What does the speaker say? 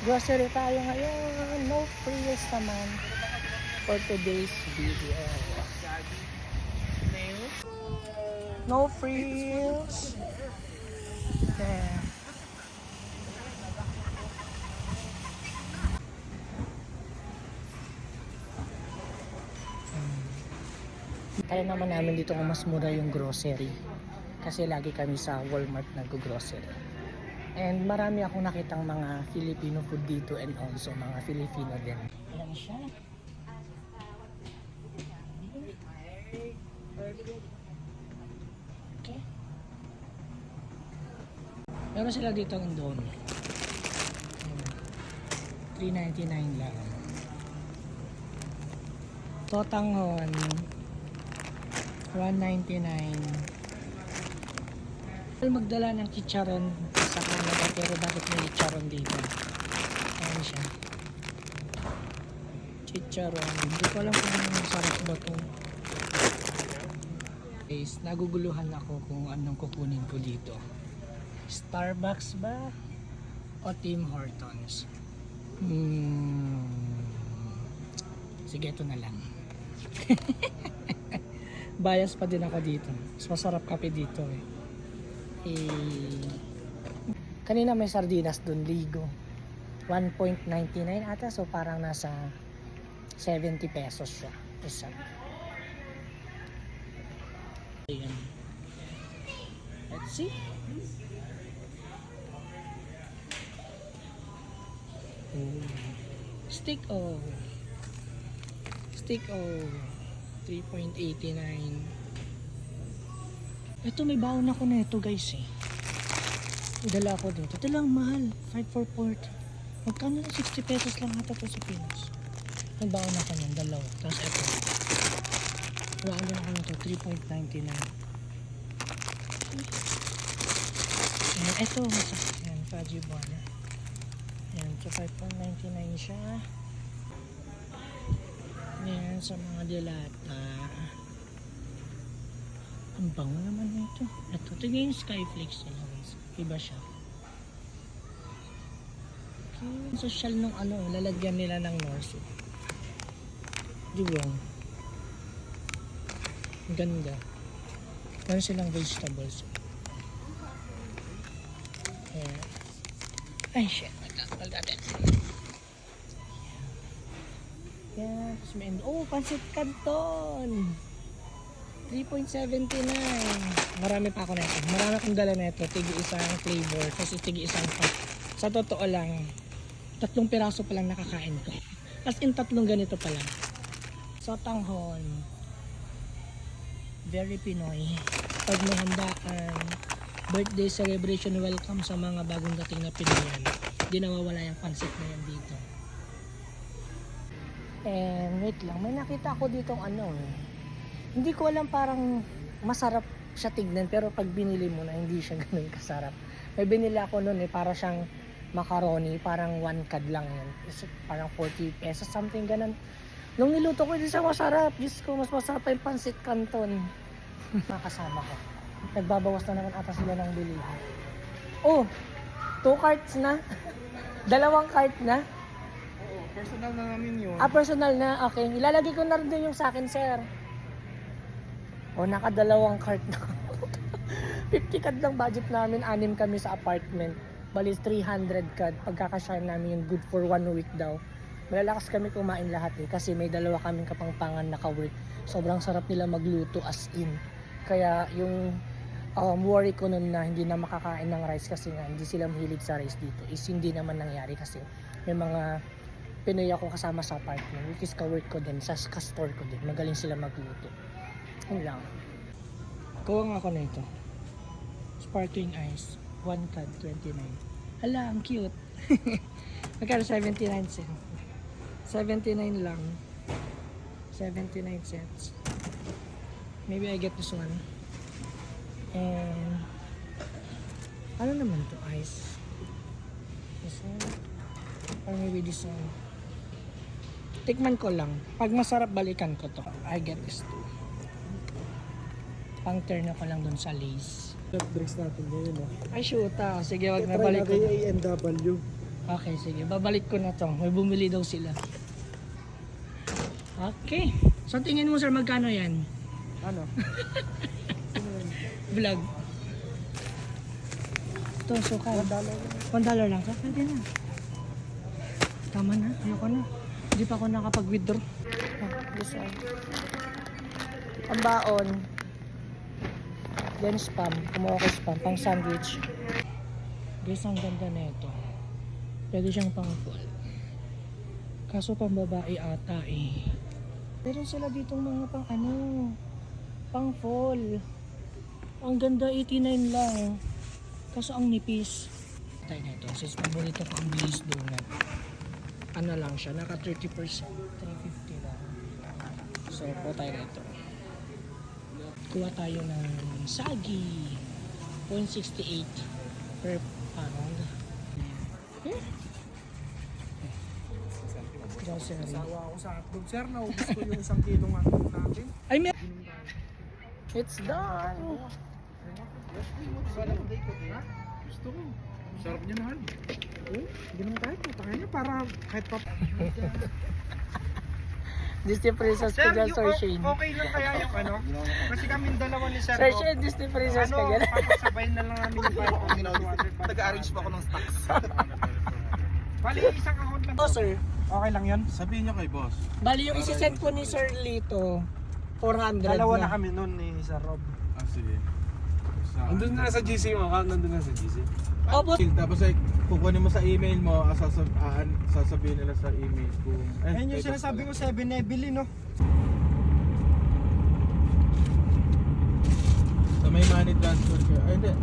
Grocery tayo ngayon. No frills naman for today's video. No frills. Yeah. Kaya naman namin dito kung mas mura yung grocery. Kasi lagi kami sa Walmart nag-grocery. And marami akong nakitang mga Filipino food dito and also mga Filipino din. Ayan siya. Okay. Meron sila dito ang Indomie. $3.99 lang. Totanghon $1.99. Magdala ng chicharon sa Canada pero bakit may chicharon dito? Ayan siya. Chicharon. Hindi ko alam kung sarap ba ito. Guys, naguguluhan ako kung anong kukunin ko dito. Starbucks ba? O Tim Hortons? Sige, ito na lang. Bias pa din ako dito. Mas masarap kape dito eh. Kanina may sardinas dun, Ligo. 1.99 ata, so parang nasa 70 pesos siya. Isa. Ayan. Let's see. Stick O. Stick O. 3.89. Ito may baon ako na ito guys eh. Dala ako dito. Ito lang mahal. 5 for 40. Magkano na 60 pesos lang ata ito sa Pinas. May baon ako niyan. Dalawa. Tapos ito. Wala din ako nito. 3.99. Ayan. Ito. Ayan. Fudgy bar. Ayan. So 5.99 siya. Ayan. Sa mga dilata. Ang bango naman nito. Ito. Tingnan yung Skyflakes nila guys. Iba siya. Okay. Social nung ano. Lalagyan nila ng Norso. Diba? Ganda. Meron silang vegetables. Ayan. Ay shit. Magkakal natin. Yan. Tapos may oh, Pancit Canton. 3.79. Marami pa ako na ito. Marami akong dala na ito. Tigi-isang flavor. Kasi tigi-isang pack. Sa totoo lang, 3 piraso pa lang nakakain ko. As in 3 ganito pa lang. Sotanghon. Very Pinoy. Pag may handaan, birthday celebration, welcome sa mga bagong dating na Pinoyan. Hindi nawawala yung pancit na yan dito. And wait lang, may nakita ako ditong ano eh. Hindi ko alam, parang masarap siya tignan pero pag binili mo na hindi siya ganun kasarap. May binili ako noon eh, para siyang macaroni, parang 1 cad lang yan. Parang 40 pesos, something ganun. Nung niluto ko, hindi siya masarap. Diyos ko, mas masarap pa yung Pancit Canton. Makasama ko. Nagbabawas na naman ata sila ng bilihan. Oh, 2 carts na. 2 cart na. Oo, personal na namin yun. Ah, personal na. Okay. Ilalagay ko na rin din yung sa akin, sir. O, naka 2 cart na. 50 cad lang budget namin. 6 kami sa apartment. Balis 300 cad. Pagkakashare namin yung good for 1 week daw. Malalakas kami kumain lahat eh. Kasi may 2 kaming kapangpangan na ka-work. Sobrang sarap nila magluto as in. Kaya yung worry ko nun na hindi na makakain ng rice kasi nga hindi sila mahilig sa rice dito is hindi naman nangyari kasi may mga Pinoy ako kasama sa apartment which is ka-work ko din, sa ka-store ko din. Magaling sila magluto. Yun lang. Kuha nga ako na ito. Sparkling ice. 1 cad, 29. Hala, ang cute. Magkano 79 cents. 79 lang. 79 cents. Maybe I get this one. And ano naman to? Ice. This one. Or maybe this one. Tikman ko lang. Pag masarap, balikan ko to. I get this too. Pang turn ako lang dun sa Lay's. Soft drinks natin ngayon, no? Ay, shoot ah. Sige, wag na Try balik ko. natin yung A&W. Okay, sige. Babalik ko na to. May bumili daw sila. Okay. So tingin mo sir, magkano yan? Ano? Vlog. Ito, suka. $1 lang. So, pwede na. Tama na. Ayoko na. Hindi pa ako nakapag-withdraw. This one. Ang baon. Then spam. Kumuha ko spam. Pang sandwich. Guys, ang ganda na ito. Pwede siyang pang full. Kaso pang babae ata eh. Pero sila ditong mga pang ano. Pang full. Ang ganda, 89 lang. Kaso ang nipis. Tayo na ito. Since paborito ko ang Bliss Donut. Ano lang siya, naka 30%. 350 lang. So, po tayo na ito. Kuha tayo ng sagi. 0.68 per pound. Grocery. Sawa ako sa hotdog, sir. Naubos ko yung 1 kilong hotdog natin. Ay, it's done! Gusto ko. Sarap niya naman. Oh, ganun tayo. Putangin niya para kahit pa... Disney Princess ko dyan, Sir Shane. okay lang kaya yung ano? Kasi kami dalawa ni Sir Sir Rob. Shane, Disney Princess ka Ano, dyan. papasabay na lang namin yung Nag-arrange pa ako ng stocks. Bali, isang account lang. Oh, sir. Okay lang yun? Sabihin niyo kay boss. Bali, yung isi-send ko ni Sir Lito, 400 Dalawa na na. kami nun ni Sir Rob. Ah, sige. Andun na sa GC yung account, nandun na sa GC. Opo. Tapos ay kukunin mo sa email mo, sasabihin nila sa email kung... Ayun yung sinasabi ko 7 Nebili, no? Sa may money transfer ka. Ay, hindi.